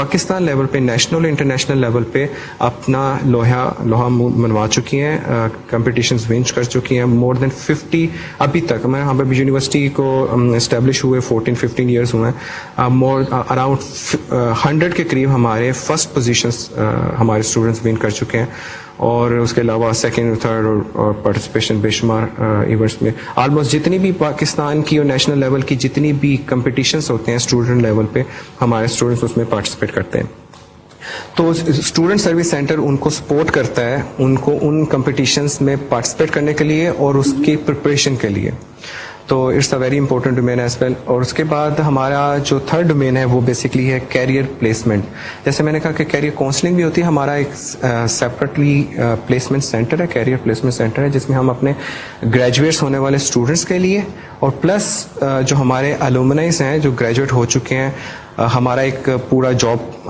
Pakistan level پہ, national international level پہ اپنا لوہا منوا چکی ہیں, کمپٹیشنز ون کر چکی ہیں. مور دین 50 ابھی تک, میں ہم یونیورسٹی کو اسٹیبلش ہوئے 14-15 ایئرس ہوئے ہیں, مور اراؤنڈ 100 کے قریب ہمارے فرسٹ پوزیشنز ہمارے اسٹوڈنٹس ون کر چکے ہیں. اور اس کے علاوہ سیکنڈ اور تھرڈ اور پارٹیسپیشن بے شمار ایونٹس میں. آلموسٹ جتنی بھی پاکستان کی اور نیشنل لیول کی جتنی بھی کمپٹیشنس ہوتے ہیں اسٹوڈنٹ لیول پہ, ہمارے اسٹوڈنٹس اس میں پارٹیسپیٹ کرتے ہیں. تو اسٹوڈنٹ سروس سینٹر ان کو سپورٹ کرتا ہے, ان کو ان کمپٹیشنس میں پارٹیسپیٹ کرنے کے لیے اور اس کی پریپریشن کے لیے. تو it's a very important domain as well. اور اس کے بعد ہمارا جو تھرڈ ڈومین ہے وہ بیسکلی ہے کیریئر پلیسمنٹ. جیسے میں نے کہا کہ کیریئر کاؤنسلنگ بھی ہوتی ہے, ہمارا ایک سیپریٹلی پلیسمنٹ سینٹر ہے, کیریئر پلیسمنٹ سینٹر ہے, جس میں ہم اپنے گریجویٹس ہونے والے اسٹوڈنٹس کے لیے اور پلس جو ہمارے الومنائز ہیں جو گریجویٹ ہو چکے ہیں, ہمارا ایک پورا جاب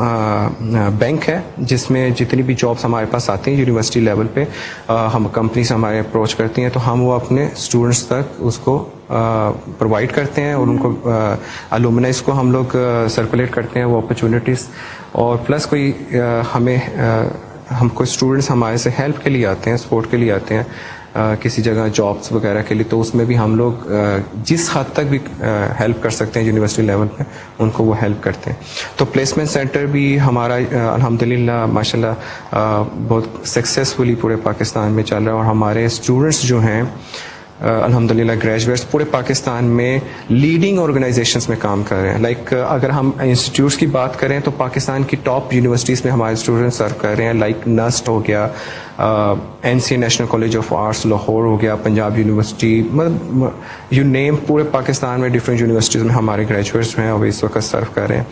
بینک ہے جس میں جتنی بھی جابس ہمارے پاس آتی ہیں یونیورسٹی لیول پہ, ہم کمپنیز ہمارے اپروچ کرتی ہیں تو ہم وہ اپنے اسٹوڈنٹس تک اس کو پرووائڈ کرتے ہیں اور ان کو الومنائز کو ہم لوگ سرکولیٹ کرتے ہیں وہ اپرچونیٹیز. اور پلس ہم کوئی اسٹوڈنٹس ہمارے سے ہیلپ کے لیے آتے ہیں, سپورٹ کے لیے آتے ہیں کسی جگہ جابس وغیرہ کے لیے, تو اس میں بھی ہم لوگ جس حد تک بھی ہیلپ کر سکتے ہیں یونیورسٹی لیول پہ ان کو وہ ہیلپ کرتے ہیں. تو پلیسمنٹ سینٹر بھی ہمارا الحمدللہ ماشاء اللہ بہت سکسیزفلی پورے پاکستان میں چل رہا ہے. اور ہمارے اسٹوڈنٹس جو ہیں الحمدللہ گریجویٹس پورے پاکستان میں لیڈنگ آرگنائزیشنس میں کام کر رہے ہیں. لائک اگر ہم انسٹیٹیوٹس کی بات کریں تو پاکستان کی ٹاپ یونیورسٹیز میں ہمارے اسٹوڈنٹس سرو کر رہے ہیں. لائک نسٹ ہو گیا, NCA national college of arts Lahore ہو گیا, پنجاب یونیورسٹی, مطلب یو نیم, پورے پاکستان میں ڈفرینٹ یونیورسٹیز میں ہمارے گریجویٹس ہیں اور اس وقت سرو کر رہے ہیں.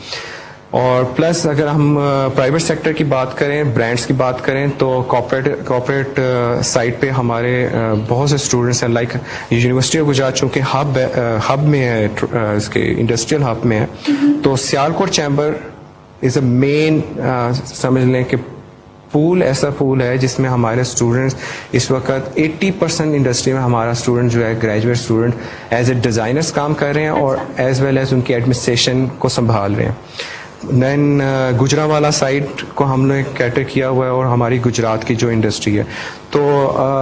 اور پلس اگر ہم پرائیویٹ سیکٹر کی بات کریں, برانڈس کی بات کریں, تو کارپوریٹ سائٹ پہ ہمارے بہت سے اسٹوڈنٹس ہیں. لائک یونیورسٹی آف گجرات چونکہ ہب میں ہے, اس کے انڈسٹریل ہب میں ہے, تو سیالکوٹ چیمبر از اے مین, سمجھ لیں کہ پول, ایسا پول ہے جس میں ہمارے اسٹوڈنٹس اس وقت 80% انڈسٹری میں ہمارا اسٹوڈنٹ جو ہے graduate student as a designers کام کر رہے ہیں اور ایز ویل ایز ان کی ایڈمنسٹریشن کو سنبھال رہے ہیں. دین گجرانوالہ سائٹ کو ہم نے کیٹر کیا ہوا ہے اور ہماری گجرات کی جو انڈسٹری ہے. تو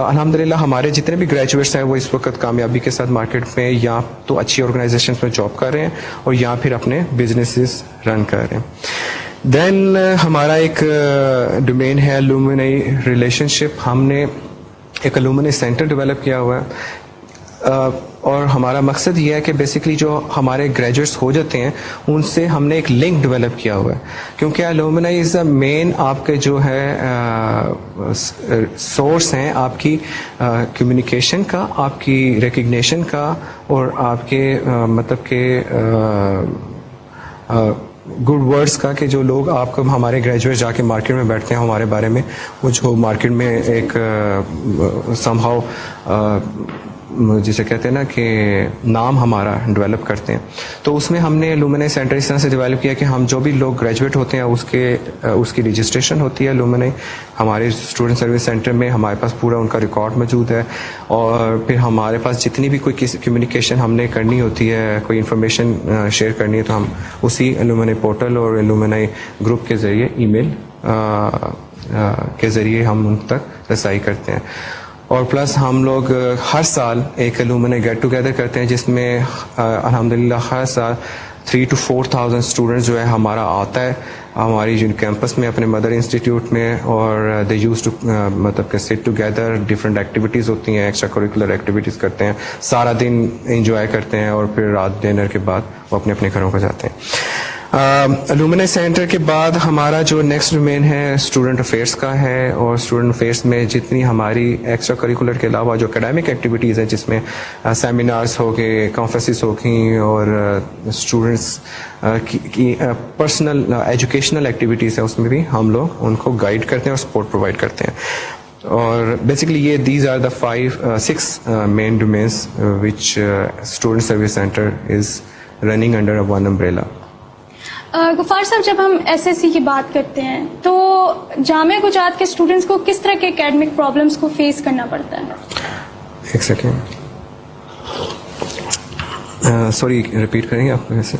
الحمدللہ ہمارے جتنے بھی گریجویٹس ہیں وہ اس وقت کامیابی کے ساتھ مارکیٹ میں یا تو اچھی آرگنائزیشنس میں جاب کر رہے ہیں اور یا پھر اپنے بزنسز رن کر رہے ہیں. دین ہمارا ایک ڈومین ہے الومنائی ریلیشن شپ. ہم نے ایک الومنائی سینٹر ڈیولپ کیا ہوا ہے اور ہمارا مقصد یہ ہے کہ بیسکلی جو ہمارے گریجویٹس ہو جاتے ہیں ان سے ہم نے ایک لنک ڈیولپ کیا ہوا ہے, کیونکہ الومنائی از دا مین آپ کے جو ہے سورس ہیں آپ کی کمیونیکیشن کا, آپ کی ریکگنیشن کا اور آپ کے مطلب کہ گڈ ورڈس کا, کہ جو لوگ آپ کو ہمارے گریجویٹ جا کے مارکیٹ میں بیٹھتے ہیں ہمارے بارے میں, وہ جو مارکیٹ میں ایک سم ہاؤ جسے کہتے ہیں نا کہ نام ہمارا ڈیولپ کرتے ہیں. تو اس میں ہم نے الومنائی سینٹر اس طرح سے ڈیولپ کیا کہ ہم جو بھی لوگ گریجویٹ ہوتے ہیں اس کی رجسٹریشن ہوتی ہے الومنائی ہمارے اسٹوڈنٹ سروس سینٹر میں. ہمارے پاس پورا ان کا ریکارڈ موجود ہے اور پھر ہمارے پاس جتنی بھی کوئی کمیونیکیشن ہم نے کرنی ہوتی ہے, کوئی انفارمیشن شیئر کرنی ہے, تو ہم اسی الومنائی پورٹل اور الومنائی گروپ کے ذریعے ای میل کے ذریعے ہم ان تک رسائی کرتے ہیں. اور پلس ہم لوگ ہر سال ایک الومنائی گیٹ ٹوگیدر کرتے ہیں جس میں الحمدللہ ہر سال 3,000 to 4,000 اسٹوڈنٹس جو ہے ہمارا آتا ہے ہماری کیمپس میں اپنے مدر انسٹیٹیوٹ میں, اور دے یوز ٹو مطلب کہ سٹ ٹوگیدر, ڈفرینٹ ایکٹیویٹیز ہوتی ہیں, ایکسٹرا کوریکولر ایکٹیویٹیز کرتے ہیں, سارا دن انجوائے کرتے ہیں اور پھر رات ڈنر کے بعد وہ اپنے اپنے گھروں کو جاتے ہیں. الومنائی سینٹر کے بعد ہمارا جو نیکسٹ ڈومین ہے اسٹوڈنٹ افیئرس کا ہے, اور اسٹوڈنٹ افیئرس میں جتنی ہماری ایکسٹرا کریکولر کے علاوہ جو اکیڈیمک ایکٹیویٹیز ہیں جس میں سیمینارس ہو گئے, کانفرنسز ہو گئیں, اور اسٹوڈنٹس کی پرسنل ایجوکیشنل ایکٹیویٹیز ہیں, اس میں بھی ہم لوگ ان کو گائیڈ کرتے ہیں اور سپورٹ پرووائڈ کرتے ہیں. اور بیسکلی یہ these are the 6 main domains which student service centre is running under one umbrella. Ghaffar sahab, جب ہم SSC کی بات کرتے ہیں تو جامعہ گجرات کے اسٹوڈنٹس کو کس طرح کے اکیڈمک پرابلمس کو فیس کرنا پڑتا ہے؟ ایک سیکنڈ. سوری ریپیٹ کریں گے آپ ویسے؟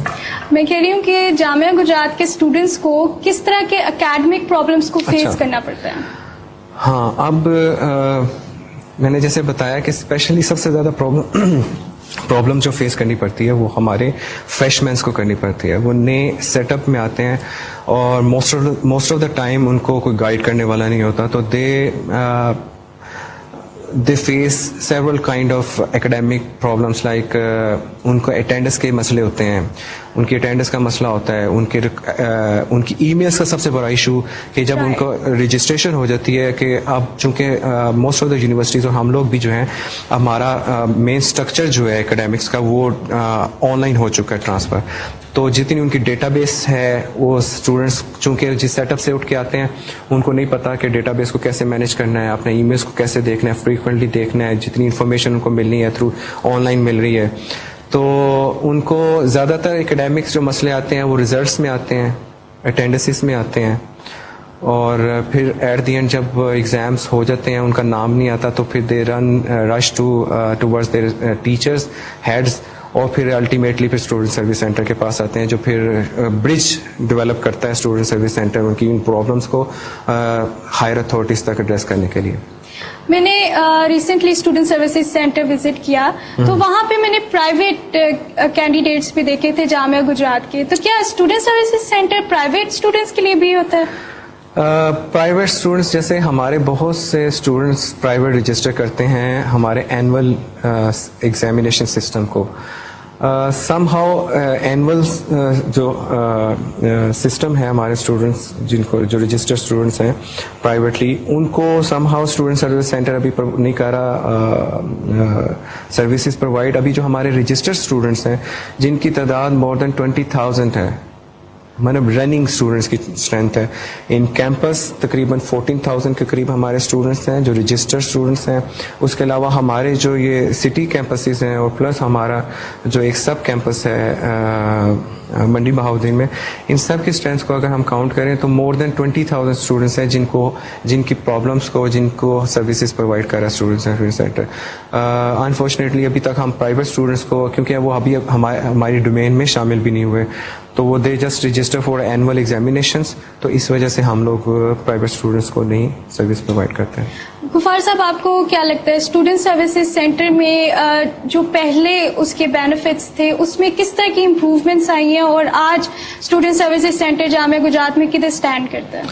میں کہہ رہی ہوں کہ جامعہ گجرات کے اسٹوڈنٹس کو کس طرح کے اکیڈمک پرابلمس کو فیس کرنا پڑتا ہے؟ ہاں، اب میں نے جیسے بتایا کہ اسپیشلی سب سے زیادہ پرابلم جو فیس کرنی پڑتی ہے وہ ہمارے فریش مینس کو کرنی پڑتی ہے. وہ نئے سیٹ اپ میں آتے ہیں اور موسٹ آف دا ٹائم ان کو کوئی گائیڈ کرنے والا نہیں ہوتا, تو they face several kind of academic problems like ان کو اٹینڈنس کے مسئلے ہوتے ہیں, ان کی اٹینڈنس کا مسئلہ ہوتا ہے, ان کی ای میلس کا سب سے بڑا ایشو کہ جب ان کو رجسٹریشن ہو جاتی ہے کہ اب چونکہ موسٹ آف دا یونیورسٹیز اور ہم لوگ بھی جو ہیں ہمارا مین اسٹرکچر جو ہے اکیڈمکس کا وہ آن لائن ہو چکا ہے ٹرانسفر, تو جتنی ان کی ڈیٹا بیس ہے وہ اسٹوڈنٹس چونکہ جس سیٹ اپ سے اٹھ کے آتے ہیں ان کو نہیں پتا کہ ڈیٹا بیس کو کیسے مینیج کرنا ہے, اپنے ای میلس کو کیسے دیکھنا ہے, فریکوینٹلی دیکھنا ہے, جتنی انفارمیشن ان کو ملنی ہے تھرو آن لائن مل رہی ہے. تو ان کو زیادہ تر اکیڈمکس جو مسئلے آتے ہیں وہ ریزلٹس میں آتے ہیں, اٹینڈنسز میں آتے ہیں, اور پھر ایٹ دی اینڈ جب ایگزامس ہو جاتے ہیں ان کا نام نہیں آتا تو پھر دے رن رش ٹوورڈز دیئر ٹیچرز ہیڈز, اور پھر الٹیمیٹلی پھر اسٹوڈنٹ سروس سینٹر کے پاس آتے ہیں جو پھر برج ڈیولپ کرتا ہے اسٹوڈنٹ سروس سینٹر ان کی ان پرابلمس کو ہائر اتھارٹیز تک ایڈریس کرنے کے لیے. میں نے recently student services centre visit کیا تو وہاں پہ میں نے پرائیویٹ کینڈیڈیٹس بھی دیکھے تھے جامعہ گجرات کے, تو کیا student services centre private students کے لیے بھی ہوتا ہے؟ پرائیویٹ اسٹوڈنٹس جیسے ہمارے بہت سے اسٹوڈنٹس پرائیویٹ رجسٹر کرتے ہیں ہمارے اینول ایگزامینیشن سسٹم کو. سم ہاؤ اینول جو سسٹم ہے ہمارے اسٹوڈنٹس جن کو جو رجسٹرڈ اسٹوڈنٹس ہیں پرائیویٹلی ان کو some how student service centre ابھی نہیں کر رہا سروسز پرووائڈ. ابھی جو ہمارے رجسٹرڈ اسٹوڈنٹس ہیں جن کی تعداد مور دین 20,000 ہے, مطلب رننگ اسٹوڈنٹس کی اسٹرینتھ ہے, ان کیمپس تقریباً 14,000 کے قریب ہمارے اسٹوڈنٹس ہیں جو رجسٹرڈ اسٹوڈنٹس ہیں. اس کے علاوہ ہمارے جو یہ سٹی کیمپسز ہیں اور پلس ہمارا جو ایک سب کیمپس ہے منڈی بہاؤدین میں, ان سب کی اسٹرینتھ کو اگر ہم کاؤنٹ کریں تو مور دین 20,000 اسٹوڈنٹس ہیں جن کی پرابلمس کو جن کو سروسز پرووائڈ کر رہا ہے اسٹوڈنٹ سروس سینٹر. انفارچونیٹلی ابھی تک ہم پرائیویٹ اسٹوڈنٹس کو, کیونکہ وہ ابھی ہماری ڈومین میں شامل بھی نہیں ہوئے, تو وہ they just register for annual examinations, تو اس وجہ سے ہم لوگ پرائیویٹ اسٹوڈنٹس کو نہیں سروس پرووائڈ کرتے ہیں. غفار صاحب, آپ کو کیا لگتا ہے اسٹوڈنٹ سروسز سینٹر میں جو پہلے اس کے بینیفٹس تھے اس میں کس طرح کی امپروومنٹس آئی ہیں, اور آج اسٹوڈنٹ سروسز سینٹر جامعہ گجرات میں کدھر اسٹینڈ کرتا ہے؟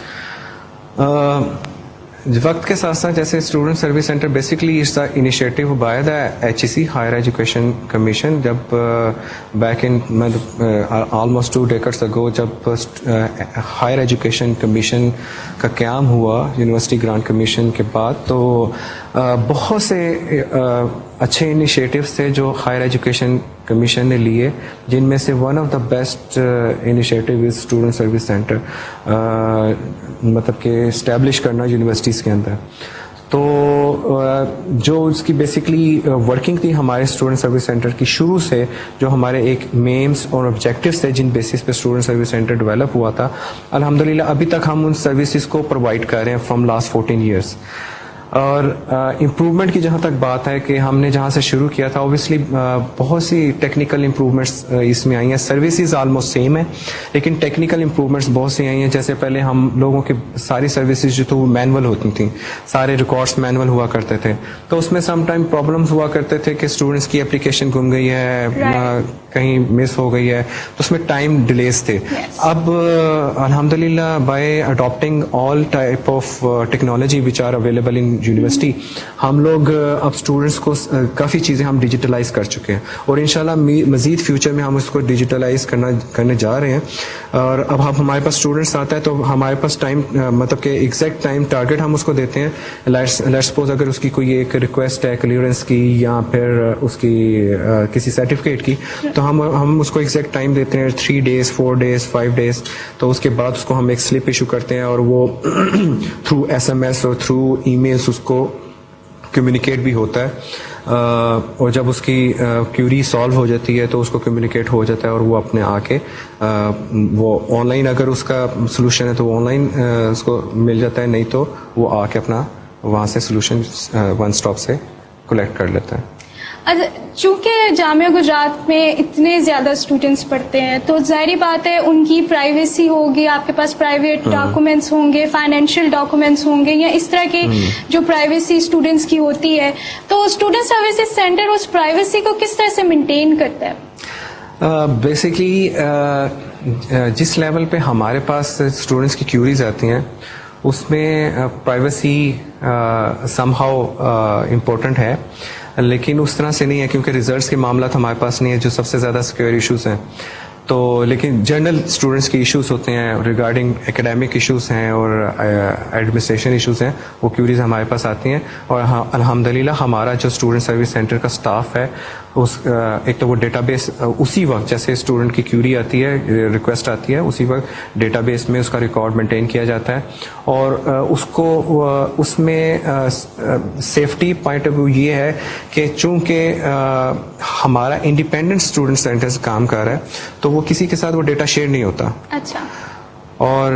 وقت کے ساتھ ساتھ جیسے اسٹوڈنٹ سروس سینٹر بیسکلی اس کا initiative by the HEC higher education commission, جب back in almost 2 decades ago جب ہائر ایجوکیشن کمیشن کا قیام ہوا یونیورسٹی گرانٹ کمیشن کے بعد, تو بہت سے اچھے انیشیٹوز تھے جو ہائر ایجوکیشن کمیشن نے لیے, جن میں سے one of the best initiative is student service centre, مطلب کہ اسٹیبلش کرنا یونیورسٹیز کے اندر. تو جو اس کی بیسکلی ورکنگ تھی ہمارے اسٹوڈنٹ سروس سینٹر کی شروع سے, جو ہمارے ایک میمز اور آبجیکٹیوز تھے جن بیسس پہ اسٹوڈنٹ سروس سینٹر ڈیولپ ہوا تھا, الحمدللہ ابھی تک ہم ان سروسز کو پرووائڈ کر رہے ہیں فرام لاسٹ 14 years. اور امپروومنٹ کی جہاں تک بات ہے کہ ہم نے جہاں سے شروع کیا تھا, اوبیسلی بہت سی ٹیکنیکل امپروومنٹس اس میں آئی ہیں. سروسز آلموسٹ سیم ہیں لیکن ٹیکنیکل امپروومنٹس بہت سی آئی ہیں. جیسے پہلے ہم لوگوں کی ساری سروسز جو تو وہ مینول ہوتی تھیں, سارے ریکارڈس مینول ہوا کرتے تھے, تو اس میں سم ٹائم پرابلمس ہوا کرتے تھے کہ اسٹوڈنٹس کی اپلیکیشن گم گئی ہے, کہیں مس ہو گئی ہے, تو اس میں ٹائم ڈیلیز تھے. اب الحمدللہ by adopting all type of technology which are available in university, ہم لوگ اب اسٹوڈنٹس کو کافی چیزیں ہم ڈیجیٹلائز کر چکے ہیں, اور انشاءاللہ مزید فیوچر میں ہم اس کو ڈیجیٹلائز کرنے جا رہے ہیں. اور اب ہمارے پاس اسٹوڈنٹس آتا ہے تو ہمارے پاس ٹائم, مطلب کہ ایگزیکٹ ٹائم ٹارگیٹ ہم اس کو دیتے ہیں. لیٹس سپوز اگر اس کی کوئی ایک ریکویسٹ ہے کلیئرنس کی یا پھر اس کی کسی سرٹیفکیٹ کی, تو ہم اس کو ایگزیکٹ ٹائم دیتے ہیں 3 days 4 days 5 days, تو اس کے بعد اس کو ہم ایک سلپ ایشو کرتے ہیں, اور وہ تھرو SMS اور تھرو ای میلس اس کو کمیونیکیٹ بھی ہوتا ہے. اور جب اس کی کیوری سالو ہو جاتی ہے تو اس کو کمیونیکیٹ ہو جاتا ہے, اور وہ اپنے آ کے وہ آن لائن اگر اس کا سلوشن ہے تو وہ آن لائن اس کو مل جاتا ہے, نہیں تو وہ آ کے اپنا وہاں سے سلوشن ون اسٹاپ سے کلیکٹ کر لیتا ہے. چونکہ جامعہ گجرات میں اتنے زیادہ اسٹوڈینٹس پڑھتے ہیں تو ظاہری بات ہے ان کی پرائیویسی ہوگی, آپ کے پاس پرائیویٹ ڈاکومنٹس ہوں گے, فائنینشیل ڈاکومنٹس ہوں گے, یا اس طرح کے جو پرائیویسی اسٹوڈینٹس کی ہوتی ہے, تو اسٹوڈنٹ سروسز سینٹر اس پرائیویسی کو کس طرح سے مینٹین کرتا ہے؟ بیسکلی جس لیول پہ ہمارے پاس اسٹوڈنٹس کی کیوریز آتی ہیں اس میں پرائیویسی سم ہاؤ امپورٹنٹ ہے, لیکن اس طرح سے نہیں ہے کیونکہ ریزلٹس کے معاملات ہمارے پاس نہیں ہے جو سب سے زیادہ سیکیور ایشوز ہیں. تو لیکن جنرل اسٹوڈنٹس کے ایشوز ہوتے ہیں ریگارڈنگ ایکیڈیمک ایشوز ہیں اور ایڈمنسٹریشن ایشوز ہیں, وہ کیوریز ہمارے پاس آتی ہیں. اور الحمدللہ ہمارا جو اسٹوڈنٹ سروس سینٹر کا اسٹاف ہے ایک تو وہ ڈیٹا بیس اسی وقت جیسے اسٹوڈنٹ کی کیوری آتی ہے, ریکویسٹ آتی ہے, اسی وقت ڈیٹا بیس میں اس کا ریکارڈ مینٹین کیا جاتا ہے. اور اس کو اس میں سیفٹی پوائنٹ آف ویو یہ ہے کہ چونکہ ہمارا انڈیپینڈنٹ اسٹوڈنٹ سینٹر سے کام کر رہا ہے تو وہ کسی کے ساتھ وہ ڈیٹا شیئر نہیں ہوتا. اچھا. اور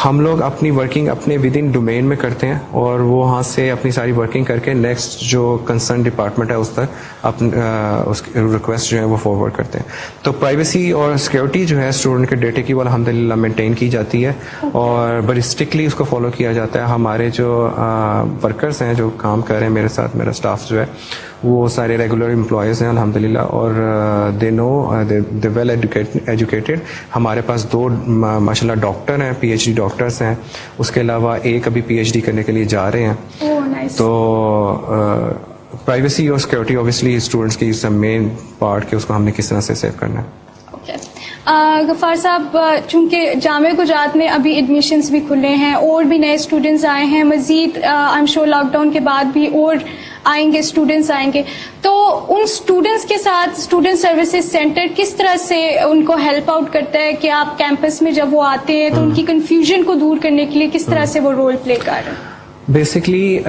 ہم لوگ اپنی ورکنگ اپنے ود ان ڈومین میں کرتے ہیں اور وہ وہاں سے اپنی ساری ورکنگ کر کے نیکسٹ جو کنسرن ڈپارٹمنٹ ہے اس تک اس ریکویسٹ جو ہے وہ فارورڈ کرتے ہیں. تو پرائیویسی اور سیکورٹی جو ہے اسٹوڈنٹ کے ڈیٹے کی وہ الحمدللہ مینٹین کی جاتی ہے اور بڑی اسٹرکٹلی اس کو فالو کیا جاتا ہے. ہمارے جو ورکرز ہیں جو کام کر رہے ہیں میرے ساتھ, میرا اسٹاف جو ہے وہ سارے ریگولر امپلائیز ہیں الحمدللہ, اور دے نو دے ویل ایجوکیٹڈ. ہمارے پاس 2 ماشاء اللہ ڈاکٹر ہیں, پی ایچ ڈی ڈاکٹرس ہیں, اس کے علاوہ ایک ابھی پی ایچ ڈی کرنے کے لیے جا رہے ہیں. تو پرائیویسی اور سیکورٹی اوبیسلی اسٹوڈنٹس کی مین پارٹ کہ اس کو ہم نے کس طرح سے سیو کرنا ہے. غفار صاحب, چونکہ جامعہ گجرات میں ابھی ایڈمیشنز بھی کھلے ہیں اور بھی نئے اسٹوڈنٹس آئے ہیں, مزید I am sure lockdown کے بعد بھی اور آئیں گے, اسٹوڈنٹس آئیں گے, تو ان اسٹوڈنٹس کے ساتھ اسٹوڈنٹ سروسز سینٹر کس طرح سے ان کو ہیلپ آؤٹ کرتا ہے کہ آپ کیمپس میں جب وہ آتے ہیں تو ان کی کنفیوژن کو دور کرنے کے لیے کس طرح سے وہ رول پلے کر رہے ہیں؟ بیسکلی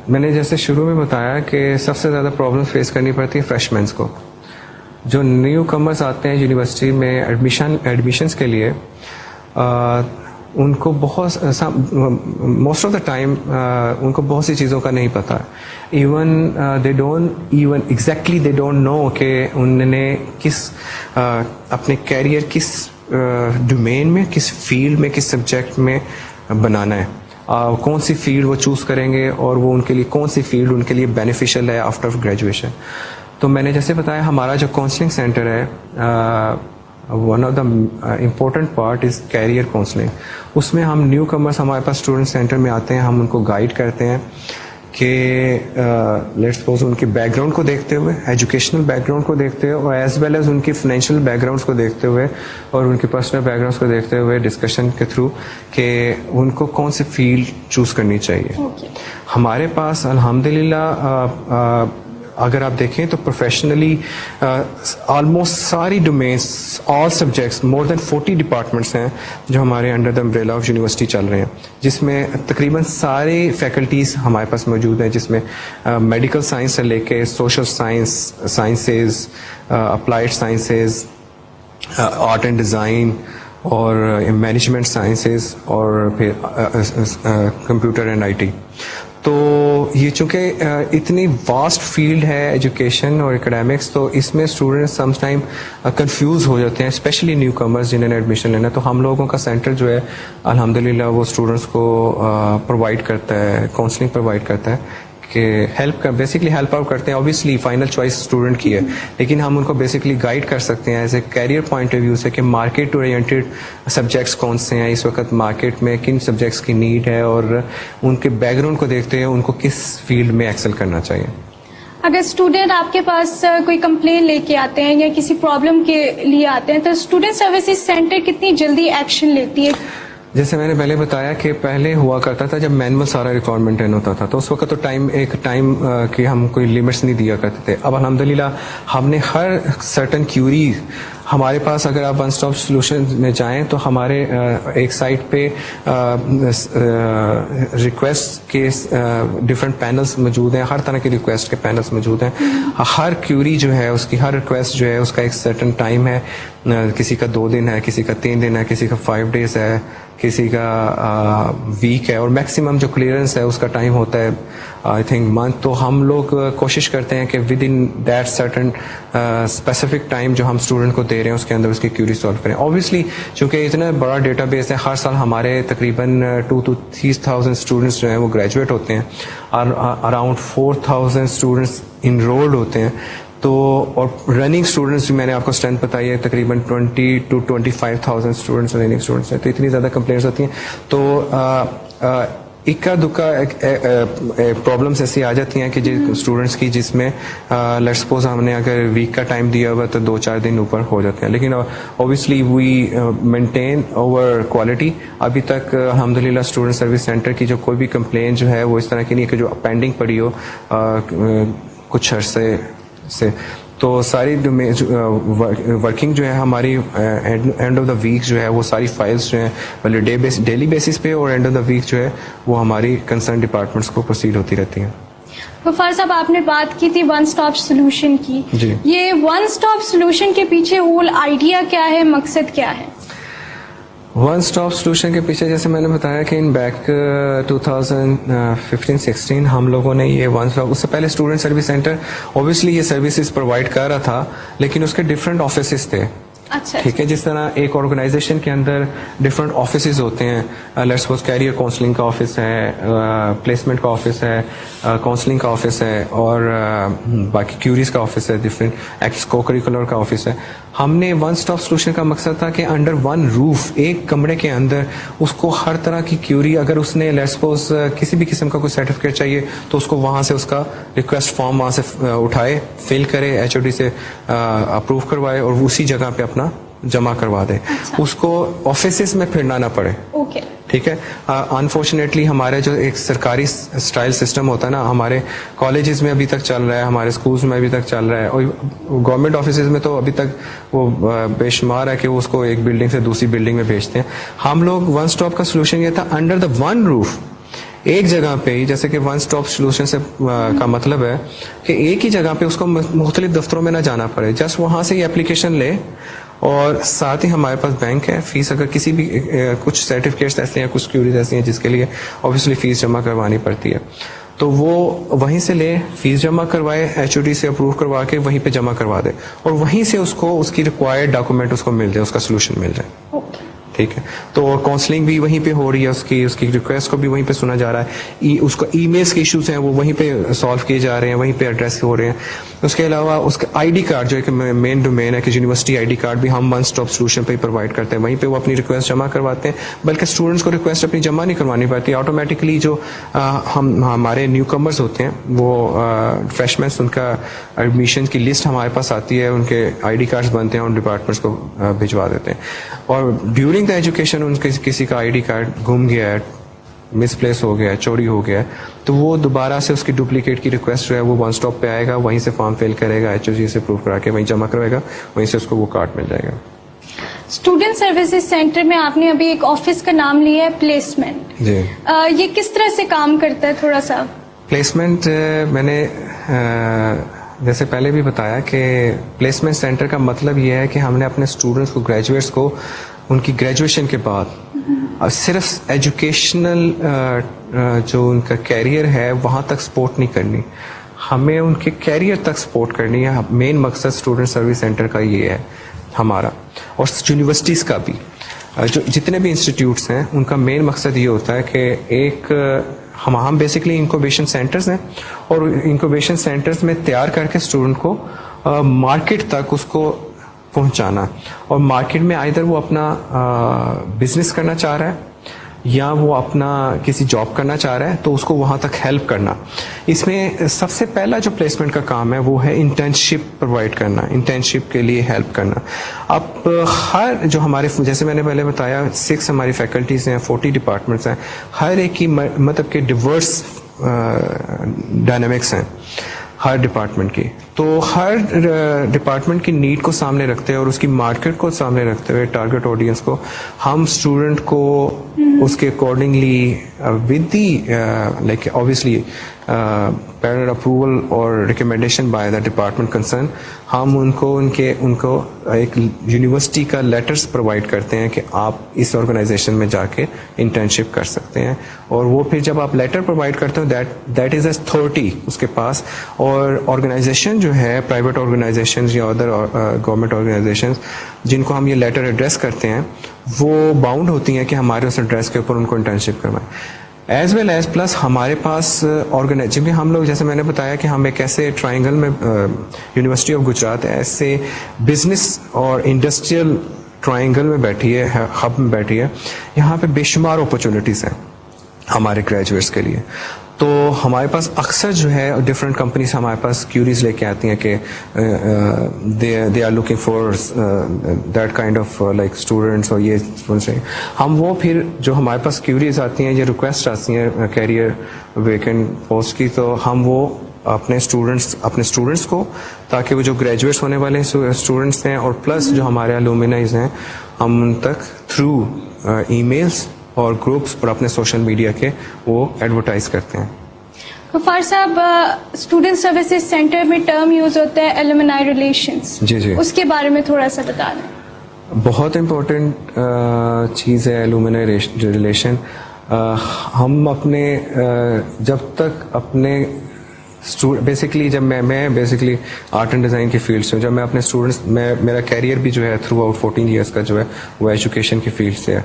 میں نے جیسے شروع میں بتایا کہ سب سے زیادہ پرابلم فیس کرنی پڑتی ہے فریشمینس کو. جو نیو کمرز آتے ہیں یونیورسٹی میں ایڈمیشنس کے لیے, ان کو بہت موسٹ آف دا ٹائم ان کو بہت سی چیزوں کا نہیں پتہ. ایون دے ڈونٹ نو کہ انہوں نے کس اپنے کیریئر کس ڈومین میں, کس فیلڈ میں, کس سبجیکٹ میں بنانا ہے, کون سی فیلڈ وہ چوز کریں گے اور وہ ان کے لیے کون سی فیلڈ ان کے لیے بینیفیشیل ہے آفٹر گریجویشن. تو میں نے جیسے بتایا ہمارا جو کاؤنسلنگ سینٹر ہے, one of the important part is career counselling. اس میں ہم نیو کمرس ہمارے پاس اسٹوڈنٹ سینٹر میں آتے ہیں, ہم ان کو گائیڈ کرتے ہیں کہ لیٹ سپوز ان کے بیک گراؤنڈ کو دیکھتے ہوئے, ایجوکیشنل بیک گراؤنڈ کو دیکھتے ہوئے, اور ایز ویل ایز ان کی فائنینشیل بیک گراؤنڈس کو دیکھتے ہوئے اور ان کی پرسنل بیک گراؤنڈس کو دیکھتے ہوئے ڈسکشن کے تھرو کہ ان کو کون سی فیلڈ چوز کرنی چاہیے. ہمارے پاس الحمدللہ اگر آپ دیکھیں تو پروفیشنلی آلموسٹ ساری ڈومینس, آل سبجیکٹس, مور دین 40 ڈپارٹمنٹس ہیں جو ہمارے under the umbrella of university چل رہے ہیں, جس میں تقریباً سارے فیکلٹیز ہمارے پاس موجود ہیں, جس میں میڈیکل سائنس سے لے کے social sciences, applied sciences, art and design اور مینجمنٹ سائنسز اور پھر کمپیوٹر اینڈ آئی ٹی. تو یہ چونکہ اتنی واسٹ فیلڈ ہے ایجوکیشن اور اکیڈیمکس, تو اس میں اسٹوڈنٹ سمس ٹائم کنفیوز ہو جاتے ہیں, اسپیشلی نیو کمرز جنہوں نے ایڈمیشن لینا. تو ہم لوگوں کا سینٹر جو ہے الحمدللہ وہ اسٹوڈنٹس کو پرووائڈ کرتا ہے, کاؤنسلنگ پرووائڈ کرتا ہے کہ بیسکلی ہیلپ آؤٹ کرتے ہیں. اوبیسلی فائنل چوائس اسٹوڈنٹ کی ہے, لیکن ہم ان کو بیسکلی گائیڈ کر سکتے ہیں as a career point of view سے کہ مارکیٹ اورینٹیڈ سبجیکٹس کون سے ہیں اس وقت مارکیٹ میں, کن سبجیکٹس کی نیڈ ہے, اور ان کے بیک گراؤنڈ کو دیکھتے ہیں ان کو کس فیلڈ میں ایکسل کرنا چاہیے. اگر اسٹوڈنٹ آپ کے پاس کوئی کمپلین لے کے آتے ہیں یا کسی پرابلم کے لیے آتے ہیں تو اسٹوڈنٹ سروسز سینٹر کتنی جلدی ایکشن لیتی ہے؟ جیسے میں نے پہلے بتایا کہ پہلے ہوا کرتا تھا جب مینول سارا ریکوائرمنٹ ہوتا تھا تو اس وقت تو ٹائم کی ہم کوئی لمٹس نہیں دیا کرتے تھے. اب الحمدللہ ہم نے ہر سرٹن کیوری ہمارے پاس اگر آپ ون اسٹاپ سلوشن میں جائیں تو ہمارے ایک سائٹ پہ ریکویسٹ کے ڈفرینٹ پینلس موجود ہیں, ہر طرح کے ریکویسٹ کے پینلس موجود ہیں. ہر کیوری جو ہے اس کی, ہر ریکویسٹ جو ہے اس کا ایک سرٹن ٹائم ہے, کسی کا 2 دن ہے, کسی کا 3 دن ہے, کسی کا 5 days ہے, کسی کا ویک ہے, اور میکسیمم جو کلیئرنس ہے اس کا ٹائم ہوتا ہے آئی تھنک منتھ. تو ہم لوگ کوشش کرتے ہیں کہ with in that certain specific time جو ہم اسٹوڈنٹ کو دے رہے ہیں اس کے اندر اس کی کیوری سالو کریں. اوبیسلی چونکہ اتنا بڑا ڈیٹا بیس ہے, ہر سال ہمارے تقریباً 2,000 to 3,000 اسٹوڈنٹس جو ہیں وہ گریجویٹ ہوتے ہیں, اور اراؤنڈ 4,000 اسٹوڈنٹس انرولڈ ہوتے ہیں. تو اور رننگ اسٹوڈنٹس میں نے آپ کو اسٹرینتھ بتائی ہے تقریباً 20,000 to 25,000 اسٹوڈنٹس رننگ اسٹوڈنٹس ہیں. تو اتنی زیادہ کمپلینٹس ہوتی ہیں. تو اکا دکا پرابلمس ایسی آ جاتی ہیں کہ اسٹوڈنٹس کی جس میں لیٹس سپوز ہم نے اگر ویک کا ٹائم دیا ہوا تو 2-4 دن اوپر ہو جاتے ہیں. لیکن obviously we maintain our quality. ابھی تک الحمدللہ اسٹوڈنٹ سروس سینٹر کی جو کوئی بھی کمپلین جو ہے وہ اس طرح کی نہیں ہے کہ جو پینڈنگ پڑی ہو کچھ عرصے سے. تو ساری ورکنگ جو ہے ہماری اینڈ آف دا ویک جو ہے وہ ساری فائلس جو ہیں ڈیلی بیسس پہ اور اینڈ آف دا ویک جو ہے وہ ہماری کنسرن ڈپارٹمنٹس کو پروسیڈ ہوتی رہتی ہیں. غفار صاحب, آپ نے بات کی تھی ون اسٹاپ سولوشن کی. جی, یہ ون اسٹاپ سولوشن کے پیچھے ہول آئیڈیا کیا ہے, مقصد کیا ہے؟ ون اسٹاپ سولوشن کے پیچھے جیسے میں نے بتایا کہ ان بیک 2015-16 ہم لوگوں نے یہ ون اسٹاپ, اس سے پہلے اسٹوڈنٹ سروس سینٹر اوبیسلی یہ سروسز پرووائڈ کر رہا تھا لیکن اس کے ڈفرینٹ آفیسز تھے. اچھا, ٹھیک ہے, جس طرح ایک آرگنائزیشن کے اندر ڈفرینٹ آفیسز ہوتے ہیں. لیٹس سپوز کیریئر کاؤنسلنگ کا آفس ہے, پلیسمنٹ کا آفس ہے, کاؤنسلنگ کا آفس ہے, اور باقی کیوریز کا آفس ہے, ڈفرینٹ ایکٹس کو کریکولر کا آفس ہے. ہم نے ون اسٹاپ سولوشن کا مقصد تھا کہ انڈر ون روف, ایک کمرے کے اندر اس کو ہر طرح کی کیوری, اگر اس نے لیٹس سپوز کسی بھی قسم کا کوئی سرٹیفکیٹ چاہیے تو اس کو وہاں سے اس کا ریکویسٹ فارم وہاں سے اٹھائے, فل کرے, HOD سے اپروو کروائے اور اسی جگہ پہ اپنا جمع کروا دے. اس کو آفیسز میں پھرنا نہ پڑے. اوکے, ٹھیک ہے. انفارچونیٹلی ہمارے جو ایک سرکاری اسٹائل سسٹم ہوتا ہے نا, ہمارے کالجز میں ابھی تک چل رہا ہے, ہمارے اسکولس میں ابھی تک چل رہا ہے, اور گورنمنٹ آفیسز میں تو ابھی تک وہ بے شمار ہے کہ وہ اس کو ایک بلڈنگ سے دوسری بلڈنگ میں بھیجتے ہیں. ہم لوگ ون اسٹاپ کا سولوشن یہ تھا انڈر دا ون روف, ایک جگہ پہ ہی, جیسے کہ ون اسٹاپ سولوشن سے کا مطلب ہے کہ ایک ہی جگہ پہ اس کو مختلف دفتروں میں نہ جانا پڑے, جسٹ وہاں سے یہ اپلیکیشن لے, اور ساتھ ہی ہمارے پاس بینک ہے. فیس اگر کسی بھی کچھ سرٹیفکیٹس ایسے ہیں, کچھ کیوریز ایسی ہیں جس کے لیے اوبیسلی فیس جمع کروانی پڑتی ہے, تو وہ وہیں سے لے, فیس جمع کروائے, HOD سے اپروو کروا کے وہیں پہ جمع کروا دے, اور وہیں سے اس کو اس کی ریکوائرڈ ڈاکومنٹ اس کو مل جائے, اس کا سولوشن مل جائے. ٹھیک ہے. تو کاؤنسلنگ بھی وہیں پہ ہو رہی ہے, اس کی ریکویسٹ کو بھی وہیں پہ سنا جا رہا ہے, اس کو ای میلس کے ایشوز ہیں وہ وہیں پہ سالو کیے جا رہے ہیں, وہیں پہ ایڈریس ہو رہے ہیں. اس کے علاوہ اس کا ID کارڈ جو ایک مین ڈومین ہے کہ یونیورسٹی ID کارڈ بھی ہم ون اسٹاپ سولوشن پہ ہی پرووائڈ کرتے ہیں, وہیں پہ وہ اپنی ریکویسٹ جمع کرواتے ہیں. بلکہ اسٹوڈنٹس کو ریکویسٹ اپنی جمع نہیں کروانی پڑتی, آٹومیٹکلی جو ہمارے نیو کمرز ہوتے ہیں وہ فریشمینس, ان کا ایڈمیشن کی لسٹ ہمارے پاس آتی ہے, ان کے ID کارڈز بنتے ہیں, ان ڈپارٹمنٹس کو بھجوا دیتے ہیں. اور ڈیورنگ دا ایجوکیشن ان کے کسی کا ID کارڈ گم گیا ہے, مس پلیس ہو گیا ہے, چوری ہو گیا ہے, تو وہ دوبارہ سے اس کی ڈپلیکیٹ کی ریکویسٹ جو ہے وہ ون اسٹاپ پہ آئے گا, وہیں سے فارم فل کرے گا, HOD سے پروف کرا کے وہیں جمع کروائے گا, وہیں سے اس کو وہ کارڈ مل جائے گا. اسٹوڈنٹ سروسز سینٹر میں آپ نے ابھی ایک آفس کا نام لیا ہے پلیسمنٹ. جی, یہ کس طرح سے کام کرتا ہے, تھوڑا سا پلیسمنٹ میں نے جیسے پہلے بھی بتایا کہ پلیسمنٹ سینٹر کا مطلب یہ ہے کہ ہم نے اپنے اسٹوڈنٹس کو, گریجویٹس کو, ان کی گریجویشن کے بعد صرف ایجوکیشنل جو ان کا کیریئر ہے وہاں تک سپورٹ نہیں کرنی, ہمیں ان کے کیریئر تک سپورٹ کرنی ہے. مین مقصد اسٹوڈنٹ سروس سینٹر کا یہ ہے ہمارا, اور یونیورسٹیز کا بھی, جو جتنے بھی انسٹیٹیوٹس ہیں ان کا مین مقصد یہ ہوتا ہے کہ ایک ہم بیسکلی انکوبیشن سینٹرز ہیں, اور انکوبیشن سینٹرز میں تیار کر کے اسٹوڈنٹ کو مارکیٹ تک اس کو پہنچانا, اور مارکیٹ میں آئدر وہ اپنا بزنس کرنا چاہ رہا ہے یا وہ اپنا کسی جاب کرنا چاہ رہا ہے تو اس کو وہاں تک ہیلپ کرنا. اس میں سب سے پہلا جو پلیسمنٹ کا کام ہے وہ ہے انٹرنشپ پرووائڈ کرنا, انٹرنشپ کے لیے ہیلپ کرنا. اب ہر جو ہمارے, جیسے میں نے پہلے بتایا 6 ہماری فیکلٹیز ہیں, 40 ڈپارٹمنٹس ہیں, ہر ایک کی مطلب کہ ڈیورس ڈائنامکس ہیں. ہر ڈپارٹمنٹ کی. تو ہر ڈپارٹمنٹ کی نیڈ کو سامنے رکھتے ہوئے اور اس کی مارکیٹ کو سامنے رکھتے ہوئے ٹارگیٹ آڈینس کو ہم اسٹوڈنٹ کو اس کے accordingly with the like obviously parent approval اور recommendation by the department concern ہم ان کو ایک یونیورسٹی کا لیٹرس پرووائڈ کرتے ہیں کہ آپ اس آرگنائزیشن میں جا کے انٹرنشپ کر سکتے ہیں. اور وہ پھر جب آپ لیٹر پرووائڈ کرتے ہو دیٹ از اتھارٹی اس کے پاس. اور آرگنائزیشن جو ہے پرائیویٹ آرگنائزیشنز یا ادر گورنمنٹ آرگنائزیشنز جن کو ہم یہ لیٹر ایڈریس کرتے ہیں وہ باؤنڈ ہوتی ہیں کہ ہمارے اس ایڈریس کے اوپر ان کو انٹرنشپ کروائیں. ایز ویل ایز پلس ہمارے پاس جبکہ ہم لوگ جیسے میں نے بتایا کہ ہم ایک ایسے ٹرائنگل میں یونیورسٹی آف گجرات ایسے بزنس اور انڈسٹریل ٹرائنگل میں بیٹھی ہے, ہب میں بیٹھی ہے. یہاں پہ بے شمار اپرچونیٹیز ہیں ہمارے گریجویٹس کے لیے. تو ہمارے پاس اکثر جو ہے ڈفرینٹ کمپنیز ہمارے پاس کیوریز لے کے آتی ہیں کہ they are looking for that kind of like students اور یہ ہم وہ پھر جو ہمارے پاس کیوریز آتی ہیں یا ریکویسٹ آتی ہیں کیریئر ویکینٹ پوسٹ کی تو ہم وہ اپنے اسٹوڈنٹس کو تاکہ وہ جو گریجویٹس ہونے والے اسٹوڈنٹس ہیں اور پلس جو ہمارے الومنائز ہیں ہم ان تک تھرو ای میلس اور گروپس اور اپنے سوشل میڈیا کے وہ ایڈورٹائز کرتے ہیں. غفار صاحب اسٹوڈنٹ سروسز سینٹر میں ٹرم یوز ہوتا ہے ایلومنائی ریلیشنز, جی اس کے بارے میں تھوڑا سا بتا دیں. بہت امپورٹنٹ چیز ہے ایلومنائی ریلیشن. ہم اپنے جب تک اپنے بیسکلی جب میں بیسکلی آرٹ اینڈ ڈیزائن کی فیلڈ سے ہوں, جب میں اپنے اسٹوڈنٹس میرا کیریئر بھی جو ہے تھرو آؤٹ 14 ایئرس کا جو ہے وہ ایجوکیشن کی فیلڈ سے ہے.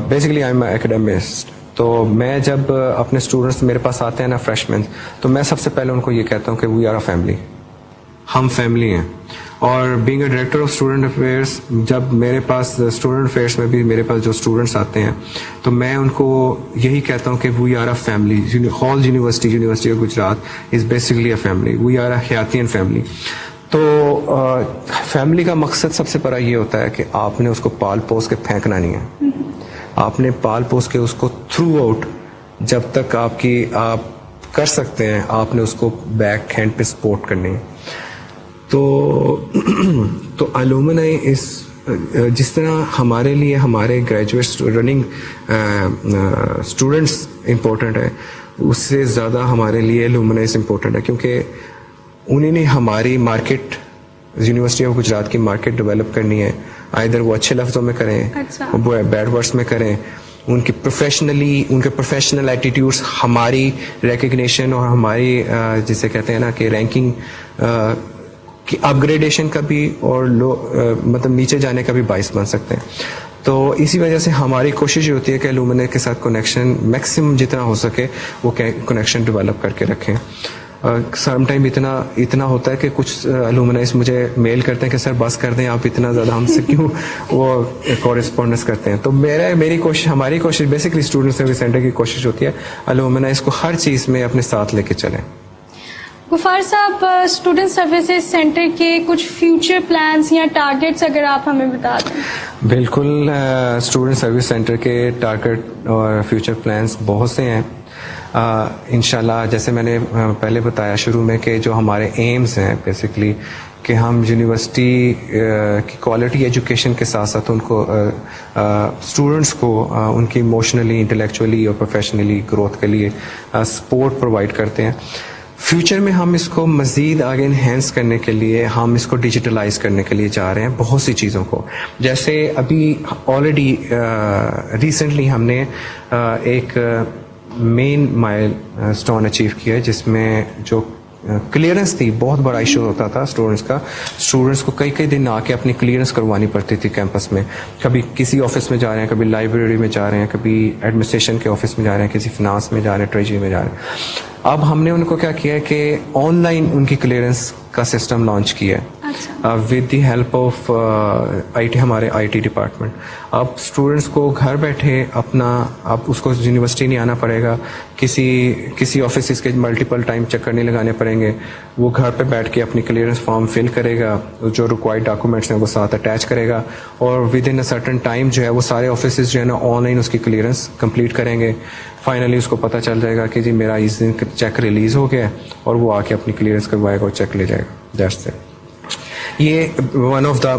Basically I am academist. تو میں جب اپنے اسٹوڈنٹس میرے پاس آتے ہیں نا فریشمین, تو میں سب سے پہلے ان کو یہ کہتا ہوں کہ وی آر اے فیملی, ہم فیملی ہیں. اور being a director of student affairs, جب میرے پاس اسٹوڈنٹ افیئرس میں بھی میرے پاس جو اسٹوڈنٹس آتے ہیں تو میں ان کو یہی کہتا ہوں کہ we are a family. Whole university of Gujrat is basically a family. We are a حیاتین فیملی. تو فیملی کا مقصد سب سے بڑا یہ ہوتا ہے کہ آپ نے اس کو پال پوس کے پھینکنا نہیں ہے. آپ نے پال پوس کے اس کو تھرو آؤٹ جب تک آپ کر سکتے ہیں آپ نے اس کو بیک ہینڈ پہ سپورٹ کرنی ہے. تو الومنائی اس جس طرح ہمارے لیے ہمارے گریجویٹس رننگ اسٹوڈنٹس امپورٹنٹ ہے, اس سے زیادہ ہمارے لیے الومنائز امپورٹنٹ ہے, کیونکہ انہیں نے ہماری مارکیٹ یونیورسٹی آف گجرات کی مارکیٹ ڈیولپ کرنی ہے. آئدر وہ اچھے لفظوں میں کریں, وہ بیڈ ورڈس میں کریں, ان کے پروفیشنل ایٹیٹیوڈس ہماری ریکگنیشن اور ہماری جسے کہتے ہیں نا کہ رینکنگ کی اپ گریڈیشن کا بھی اور مطلب نیچے جانے کا بھی باعث بن سکتے ہیں. تو اسی وجہ سے ہماری کوشش یہ ہوتی ہے کہ الومنائی کے ساتھ کنیکشن میکسیمم جتنا ہو سکے وہ کنیکشن ڈیولپ کر کے رکھیں. سم ٹائم اتنا ہوتا ہے کہ کچھ الومنائز مجھے میل کرتے ہیں کہ سر بس کر دیں, آپ اتنا زیادہ ہم سے کیوں وہ کورسپونڈنس کرتے ہیں. تو میری کوشش, ہماری کوشش بیسکلی اسٹوڈنٹ سروس سینٹر کی کوشش ہوتی ہے الومنائز کو ہر چیز میں اپنے ساتھ لے کے چلیں. غفار صاحب اسٹوڈنٹ سروسز سینٹر کے کچھ فیوچر پلانس یا ٹارگیٹس اگر آپ ہمیں بتا دیں. بالکل, اسٹوڈنٹ سروس سینٹر کے ٹارگیٹ اور فیوچر پلانس بہت سے ہیں. انشاءاللہ جیسے میں نے پہلے بتایا شروع میں کہ جو ہمارے ایمز ہیں بیسکلی کہ ہم یونیورسٹی کی کوالٹی ایجوکیشن کے ساتھ ساتھ ان کو اسٹوڈنٹس کو ان کی ایموشنلی, انٹلیکچولی اور پروفیشنلی گروتھ کے لیے سپورٹ پرووائڈ کرتے ہیں. فیوچر میں ہم اس کو مزید آگے انہینس کرنے کے لیے ہم اس کو ڈیجیٹلائز کرنے کے لیے جا رہے ہیں بہت سی چیزوں کو. جیسے ابھی آلریڈی ریسنٹلی ہم نے ایک مین مائل اسٹون اچیو کیا ہے جس میں جو کلیئرنس تھی, بہت بڑا ایشو ہوتا تھا اسٹوڈنٹس کا. اسٹوڈنٹس کو کئی دن آ کے اپنی کلیئرنس کروانی پڑتی تھی کیمپس میں. کبھی کسی آفس میں جا رہے ہیں, کبھی لائبریری میں جا رہے ہیں, کبھی ایڈمنسٹریشن کے آفس میں جا رہے ہیں, کسی فنانس میں جا رہے ہیں, ٹریجری میں جا رہے ہیں. اب ہم نے ان کو کیا کیا ہے کہ آن لائن ان کی کلیئرنس کا سسٹم لانچ کیا ہے ود دی ہیلپ آف ہمارے آئی ٹی ڈپارٹمنٹ. اب اسٹوڈنٹس کو گھر بیٹھے اب اس کو یونیورسٹی نہیں آنا پڑے گا, کسی آفیسز کے ملٹیپل ٹائم چکر نہیں لگانے پڑیں گے. وہ گھر پہ بیٹھ کے اپنی کلیئرنس فارم فل کرے گا, جو ریکوائرڈ ڈاکومنٹس ہیں وہ ساتھ اٹیچ کرے گا, اور with in a certain time جو ہے وہ سارے آفیسز جو ہے نا آن لائن اس کی کلیئرنس کمپلیٹ کریں گے. فائنلی اس کو پتہ چل جائے گا کہ جی میرا اس دن چیک ریلیز ہو گیا اور وہ آ کے اپنی کلیئرنس کروائے گا اور چیک لے جائے گا. That's it. یہ ون آف دا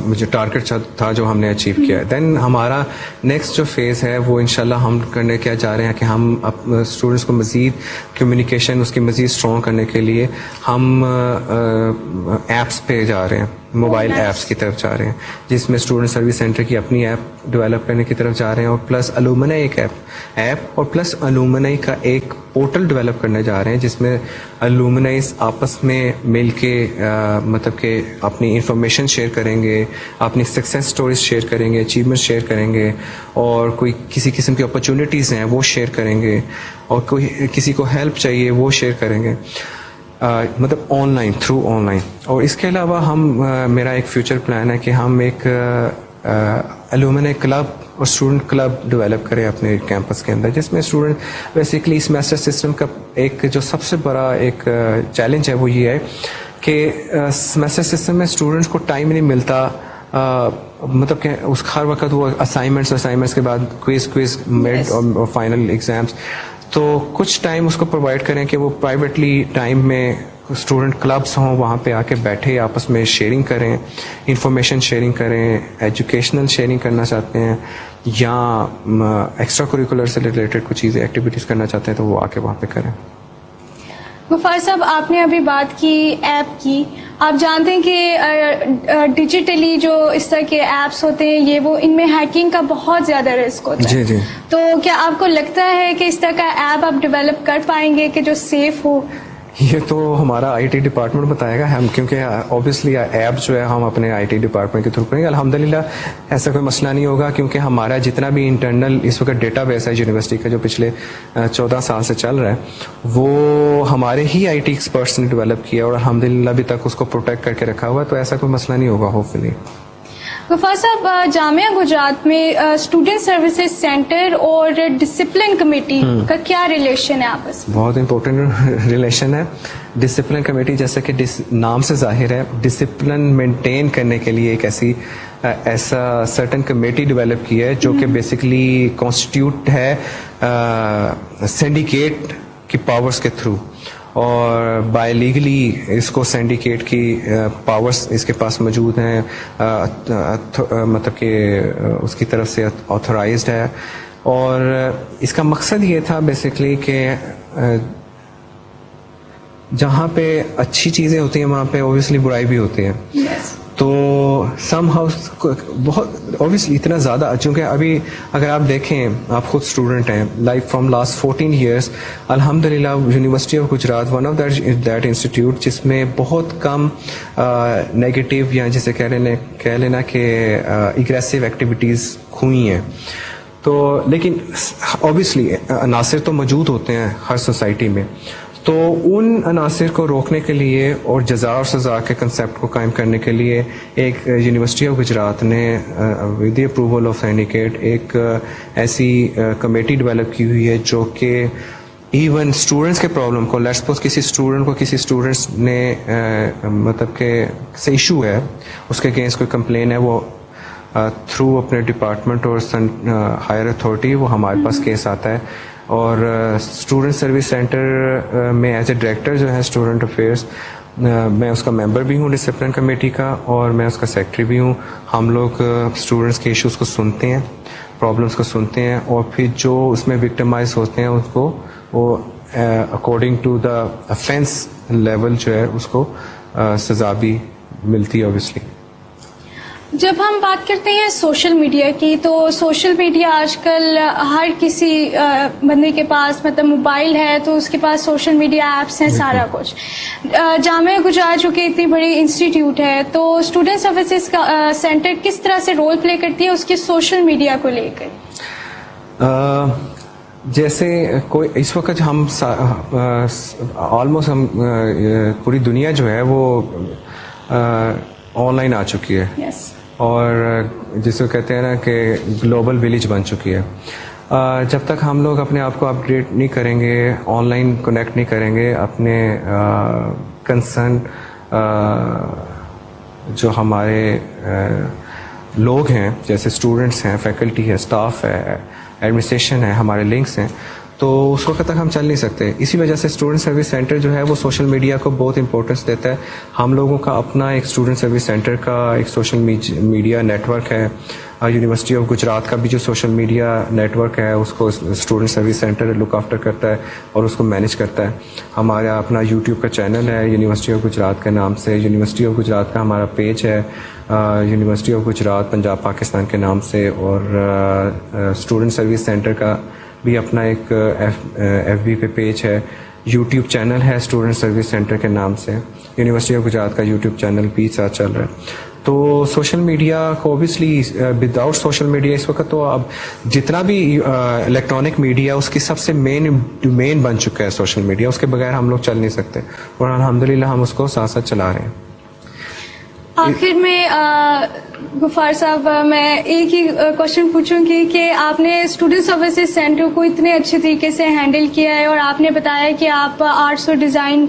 جو ٹارگیٹ تھا جو ہم نے اچیو کیا. دین ہمارا نیکسٹ جو فیز ہے وہ انشاءاللہ ہم کرنے کیا چاہ رہے ہیں کہ ہم اسٹوڈنٹس کو مزید کمیونیکیشن اس کی مزید اسٹرانگ کرنے کے لیے ہم ایپس پہ جا رہے ہیں, موبائل ایپس کی طرف جا رہے ہیں, جس میں اسٹوڈنٹ سروس سینٹر کی اپنی ایپ ڈیولپ کرنے کی طرف جا رہے ہیں, اور پلس الومنائی ایک ایپ اور پلس الومنائی کا ایک پورٹل ڈیولپ کرنے جا رہے ہیں جس میں الومنائز آپس میں مل کے مطلب کہ اپنی انفارمیشن شیئر کریں گے, اپنی سکسیس سٹوریز شیئر کریں گے, اچیومنٹ شیئر کریں گے, اور کوئی کسی قسم کی اپرچونیٹیز ہیں وہ شیئر کریں گے, اور کوئی کسی کو ہیلپ چاہیے وہ شیئر کریں گے, مطلب on line, through on line. اور اس کے علاوہ ہم میرا ایک فیوچر پلان ہے کہ ہم ایک الومنائی کلب اور اسٹوڈنٹ کلب ڈیولپ کریں اپنے کیمپس کے اندر, جس میں اسٹوڈنٹ بیسیکلی سیمیسٹر سسٹم کا ایک جو سب سے بڑا ایک چیلنج ہے وہ یہ ہے کہ سیمیسٹر سسٹم میں اسٹوڈنٹس کو ٹائم نہیں ملتا, مطلب کہ اس ہر وقت وہ اسائنمنٹس کے بعد کوئز مڈ اور فائنل ایگزامس, تو کچھ ٹائم اس کو پرووائڈ کریں کہ وہ پرائیویٹلی ٹائم میں اسٹوڈنٹ کلبس ہوں, وہاں پہ آ کے بیٹھے آپس میں شیئرنگ کریں, انفارمیشن شیئرنگ کریں, ایجوکیشنل شیئرنگ کرنا چاہتے ہیں یا ایکسٹرا کوریکولر سے ریلیٹڈ کچھ چیزیں ایکٹیویٹیز کرنا چاہتے ہیں تو وہ آ کے وہاں پہ کریں. غفار صاحب, آپ نے ابھی بات کی ایپ کی, آپ جانتے ہیں کہ ڈیجیٹلی جو اس طرح کے ایپس ہوتے ہیں یہ وہ ان میں ہیکنگ کا بہت زیادہ رسک ہوتا ہے. جی. تو کیا آپ کو لگتا ہے کہ اس طرح کا ایپ آپ ڈیولپ کر پائیں گے کہ جو سیف ہو؟ یہ تو ہمارا آئی ٹی ڈپارٹمنٹ بتائے گا, ہم کیونکہ اوبیسلی ایپ جو ہے ہم اپنے آئی ٹی ڈپارٹمنٹ کے تھرو کریں گے. الحمدللہ ایسا کوئی مسئلہ نہیں ہوگا کیونکہ ہمارا جتنا بھی انٹرنل اس وقت ڈیٹا بیس ہے یونیورسٹی کا جو پچھلے 14 سال سے چل رہا ہے وہ ہمارے ہی آئی ٹی ایکسپرٹس نے ڈیولپ کیا اور الحمدللہ ابھی تک اس کو پروٹیکٹ کر کے رکھا ہوا ہے, تو ایسا کوئی مسئلہ نہیں ہوگا ہوپ فلی. غفار صاحب, جامعہ گجرات میں اسٹوڈنٹ سروسز سینٹر اور ڈسپلن کمیٹی کا کیا ریلیشن ہے آپس میں؟ بہت امپورٹنٹ ریلیشن ہے. ڈسپلن کمیٹی جیسے کہ نام سے ظاہر ہے, ڈسپلن مینٹین کرنے کے لیے ایک ایسا سرٹن کمیٹی ڈیولپ کی ہے جو کہ بیسکلی کانسٹیٹیوٹ ہے سینڈیکیٹ کی پاورز کے تھرو, اور بائی لیگلی اس کو سینڈیکیٹ کی پاورز اس کے پاس موجود ہیں, مطلب کہ اس کی طرف سے آتھورائزڈ ہے. اور اس کا مقصد یہ تھا بیسکلی کہ جہاں پہ اچھی چیزیں ہوتی ہیں وہاں پہ اوبیسلی برائی بھی ہوتی ہے. تو سم ہاؤس بہت اوبیسلی اتنا زیادہ, چونکہ ابھی اگر آپ دیکھیں آپ خود اسٹوڈنٹ ہیں, لائک فرام لاسٹ 14 ایئرس الحمدللہ university of Gujarat one of that institute جس میں بہت کم نیگیٹو یا جسے کہہ لینا کہ اگریسو ایکٹیویٹیز ہوئی ہیں. تو لیکن اوبیسلی عناصر تو موجود ہوتے ہیں ہر سوسائٹی میں, تو ان عناصر کو روکنے کے لیے اور جزا اور سزا کے کنسیپٹ کو قائم کرنے کے لیے ایک یونیورسٹی آف گجرات نے ود دی اپروول آف سینڈیکیٹ ایک ایسی کمیٹی ڈیولپ کی ہوئی ہے جو کہ ایون اسٹوڈنٹس کے پرابلم کو, لیٹس سپوز کسی اسٹوڈنٹس نے مطلب کہ سے ایشو ہے, اس کے اگینسٹ کوئی کمپلین ہے, وہ تھرو اپنے ڈپارٹمنٹ اور ہائر اتھارٹی وہ ہمارے پاس کیس آتا ہے. اور اسٹوڈنٹ سروس سینٹر میں ایز اے ڈائریکٹر جو ہے اسٹوڈنٹ افیئرس, میں اس کا ممبر بھی ہوں ڈسپلن کمیٹی کا, اور میں اس کا سیکرٹری بھی ہوں. ہم لوگ اسٹوڈنٹس کے ایشوز کو سنتے ہیں, پرابلمس کو سنتے ہیں, اور پھر جو اس میں وکٹمائز ہوتے ہیں اس کو وہ according to the offence level جو ہے اس کو سزا بھی ملتی ہے اوبیسلی. جب ہم بات کرتے ہیں سوشل میڈیا کی, تو سوشل میڈیا آج کل ہر کسی بندے کے پاس مطلب موبائل ہے تو اس کے پاس سوشل میڈیا ایپس ہیں, سارا کچھ. جامعہ گجرات جو کہ اتنی بڑی انسٹیٹیوٹ ہے, تو اسٹوڈنٹ سروسز کا سینٹر کس طرح سے رول پلے کرتی ہے اس کے سوشل میڈیا کو لے کر؟ جیسے کوئی اس وقت ہم آلموسٹ ہم پوری دنیا جو ہے وہ آن لائن آ چکی ہے, اور جس کو کہتے ہیں نا کہ گلوبل ولیج بن چکی ہے. جب تک ہم لوگ اپنے آپ کو اپڈیٹ نہیں کریں گے, آن لائن کنیکٹ نہیں کریں گے, اپنے کنسرن جو ہمارے لوگ ہیں جیسے اسٹوڈنٹس ہیں, فیکلٹی ہے, اسٹاف ہے, ایڈمنسٹریشن ہے, ہمارے لنکس ہیں, تو اس وقت تک ہم چل نہیں سکتے. اسی وجہ سے اسٹوڈنٹ سروس سینٹر جو ہے وہ سوشل میڈیا کو بہت امپورٹنس دیتا ہے. ہم لوگوں کا اپنا ایک اسٹوڈنٹ سروس سینٹر کا ایک سوشل میڈیا نیٹ ورک ہے. یونیورسٹی آف گجرات کا بھی جو سوشل میڈیا نیٹ ورک ہے اس کو student service centre look after کرتا ہے اور اس کو مینیج کرتا ہے. ہمارا اپنا یوٹیوب کا چینل ہے یونیورسٹی آف گجرات کے نام سے. یونیورسٹی آف گجرات کا ہمارا پیج ہے یونیورسٹی آف گجرات پنجاب پاکستان کے نام سے. اور اسٹوڈنٹ سروس سینٹر کا بھی اپنا ایک ایف بی پہ پیج ہے. یوٹیوب چینل ہے اسٹوڈنٹ سروس سینٹر کے نام سے. یونیورسٹی آف گجرات کا یوٹیوب چینل بھی ساتھ چل رہا ہے. تو سوشل میڈیا کو اوبیسلی وداؤٹ سوشل میڈیا اس وقت تو اب جتنا بھی الیکٹرانک میڈیا اس کی سب سے مین بن چکا ہے سوشل میڈیا. اس کے بغیر ہم لوگ چل نہیں سکتے اور الحمدللہ ہم اس کو ساتھ ساتھ چلا رہے ہیں. آخر میں غفار صاحب میں ایک ہی کوشچن پوچھوں گی کہ آپ نے اسٹوڈنٹ سروسز سینٹر کو اتنے اچھے طریقے سے ہینڈل کیا ہے اور آپ نے بتایا کہ آپ آرٹس اور ڈیزائن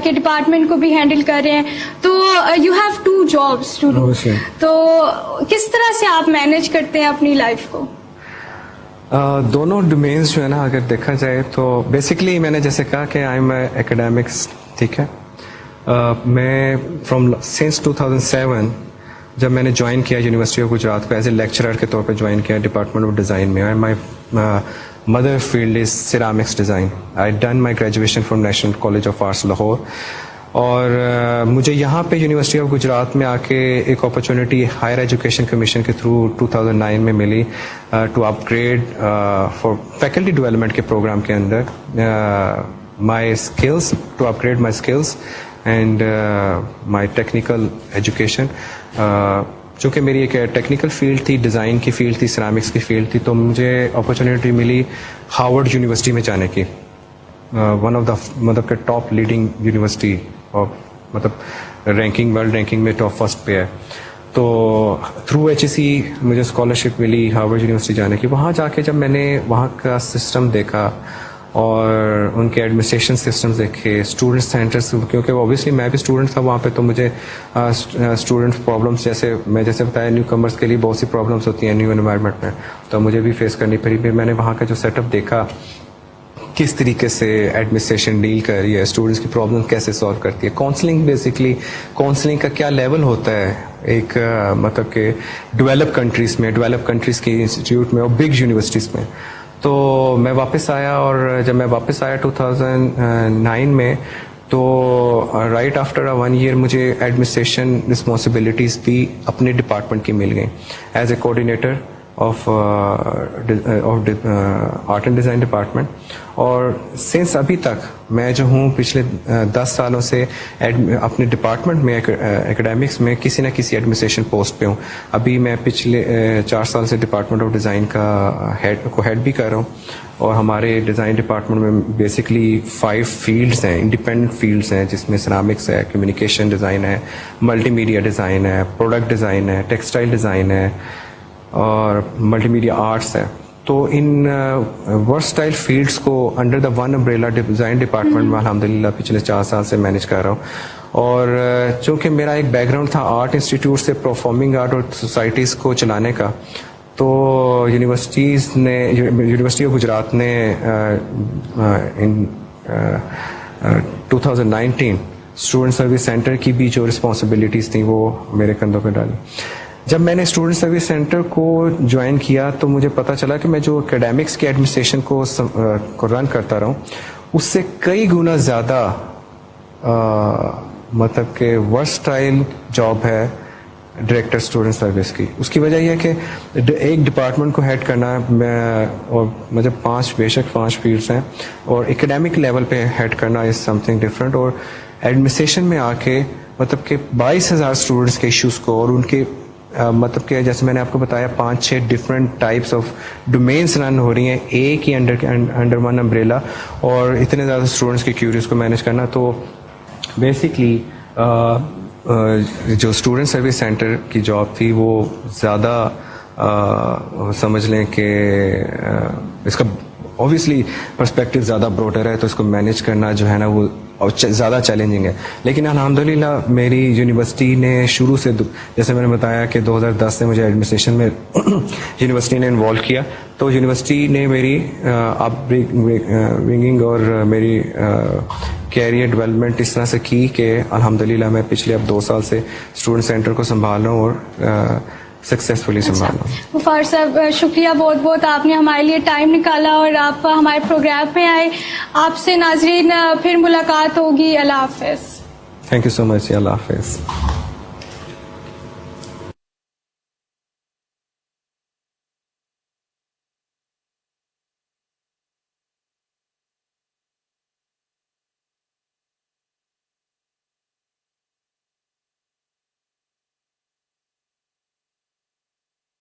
کے ڈپارٹمنٹ کو بھی ہینڈل کر رہے ہیں, تو you have 2 jobs to do, تو کس طرح سے آپ مینیج کرتے ہیں اپنی لائف کو؟ دونوں ڈومینز جو ہے نا اگر دیکھا جائے تو بیسکلی میں نے جیسے کہا کہ آئی ایم ایکیڈیمکس, ٹھیک ہے. میں فرام سنس 2007 جب میں نے جوائن کیا یونیورسٹی آف گجرات کو ایز اے لیکچرر کے طور پہ جوائن کیا ڈپارٹمنٹ آف ڈیزائن میں. My mother field is ceramics design. I done my graduation from national college of arts Lahore. اور مجھے یہاں پہ یونیورسٹی آف گجرات میں آ کے ایک اپرچونیٹی ہائر ایجوکیشن کمیشن کے تھرو 2009 میں ملی to upgrade for faculty development کے پروگرام کے اندر my skills, to upgrade my skills and my technical education. چونکہ میری ایک ٹیکنیکل فیلڈ تھی, ڈیزائن کی فیلڈ تھی, سیرامکس کی فیلڈ تھی, تو مجھے اپرچونیٹی ملی ہارورڈ یونیورسٹی میں جانے کی. ون آف دا مطلب کہ ٹاپ لیڈنگ یونیورسٹی اور مطلب رینکنگ ورلڈ رینکنگ میں ٹاپ فرسٹ پہ ہے. تو تھرو HEC مجھے اسکالرشپ ملی ہارورڈ یونیورسٹی جانے کی. وہاں جا کے جب میں نے وہاں کا سسٹم دیکھا اور ان کے ایڈمنسٹریشن سسٹمز دیکھے, اسٹوڈنٹ سینٹرس, کیونکہ اوبیسلی میں بھی اسٹوڈنٹ تھا وہاں پہ, تو مجھے اسٹوڈنٹ پرابلمس جیسے بتایا نیو کمرس کے لیے بہت سی پرابلمس ہوتی ہیں نیو انوائرمنٹ میں, تو مجھے بھی فیس کرنی پڑی. پھر میں نے وہاں کا جو سیٹ اپ دیکھا کس طریقے سے ایڈمنسٹریشن ڈیل کر رہی ہے, اسٹوڈنٹس کی پرابلم کیسے سالو کرتی ہے, کاؤنسلنگ بیسکلی کاؤنسلنگ کا کیا لیول ہوتا ہے ایک مطلب کہ ڈیولپ کنٹریز کی انسٹیٹیوٹ میں اور بگ یونیورسٹیز میں. تو میں واپس آیا, اور جب میں واپس آیا 2009 میں, تو رائٹ آفٹر 1 year مجھے ایڈمنسٹریشن رسپانسبلٹیز بھی اپنے ڈپارٹمنٹ کی مل گئیں as a coordinator of art and design department. اور سنس ابھی تک میں جو ہوں پچھلے 10 سالوں سے اپنے ڈپارٹمنٹ میں ایکیڈیمکس میں کسی نہ کسی ایڈمنسٹریشن پوسٹ پہ ہوں. ابھی میں پچھلے 4 سال سے ڈپارٹمنٹ آف ڈیزائن کا ہیڈ بھی کر رہا ہوں. اور ہمارے ڈیزائن ڈپارٹمنٹ میں بیسکلی 5 فیلڈس ہیں, انڈیپینڈنٹ فیلڈس ہیں, جس میں سیرامکس ہے, کمیونیکیشن ڈیزائن ہے, ملٹی میڈیا ڈیزائن ہے, پروڈکٹ ڈیزائن ہے, ٹیکسٹائل ڈیزائن ہے, اور ملٹی میڈیا آرٹس ہے. تو ان ورسٹائل فیلڈس کو under the one umbrella design department میں الحمدللہ پچھلے 4 سال سے مینیج کر رہا ہوں. اور چونکہ میرا ایک بیک گراؤنڈ تھا آرٹ انسٹیٹیوٹ سے پرفارمنگ آرٹ اور سوسائٹیز کو چلانے کا, تو یونیورسٹی آف گجرات نے ان 2019 اسٹوڈنٹ سروس سینٹر کی بھی جو رسپانسبلٹیز تھیں وہ میرے کندھوں پہ ڈالی. جب میں نے اسٹوڈنٹ سروس سینٹر کو جوائن کیا تو مجھے پتہ چلا کہ میں جو اکیڈیمکس کی ایڈمنسٹریشن کو رن کرتا رہا ہوں اس سے کئی گنا زیادہ مطلب کہ ورسٹائل جاب ہے ڈائریکٹر اسٹوڈنٹ سروس کی. اس کی وجہ یہ ہے کہ ایک ڈپارٹمنٹ کو ہیڈ کرنا میں, اور مجھے 5 فیلڈس ہیں, اور اکیڈیمک لیول پہ ہیڈ کرنا از سم تھنگ ڈفرینٹ. اور ایڈمنسٹریشن میں آ کے مطلب کہ 22,000 اسٹوڈنٹس کے ایشوز کو, اور ان کے مطلب کہ جیسے میں نے آپ کو بتایا 5-6 ڈفرینٹ ٹائپس آف ڈومینس رن ہو رہی ہیں ایک ہی انڈر ون امبریلا, اور اتنے زیادہ اسٹوڈنٹس کی کیوریز کو مینیج کرنا. تو بیسکلی جو اسٹوڈنٹ سروس سینٹر کی جاب تھی وہ زیادہ سمجھ لیں کہ اس کا اوبیسلی پرسپیکٹو زیادہ براڈر ہے, تو اس کو مینیج کرنا جو ہے نا وہ اور زیادہ چیلنجنگ ہے. لیکن الحمدللہ میری یونیورسٹی نے شروع سے, جیسے میں نے بتایا کہ 2010 سے مجھے ایڈمنسٹریشن میں یونیورسٹی نے انوالو کیا, تو یونیورسٹی نے میری اپ برنگنگ اور میری کیریئر ڈیولپمنٹ اس طرح سے کی کہ الحمدللہ میں پچھلے اب 2 سال سے اسٹوڈنٹ سینٹر کو سنبھال رہا ہوں اور سکسیزفلی سنبھال رہا ہوں. غفار صاحب شکریہ بہت بہت, آپ نے ہمارے لیے ٹائم نکالا اور آپ ہمارے پروگرام میں آئے. آپ سے ناظرین پھر ملاقات ہوگی. اللہ حافظ. تھینک یو سو مچ. اللہ حافظ.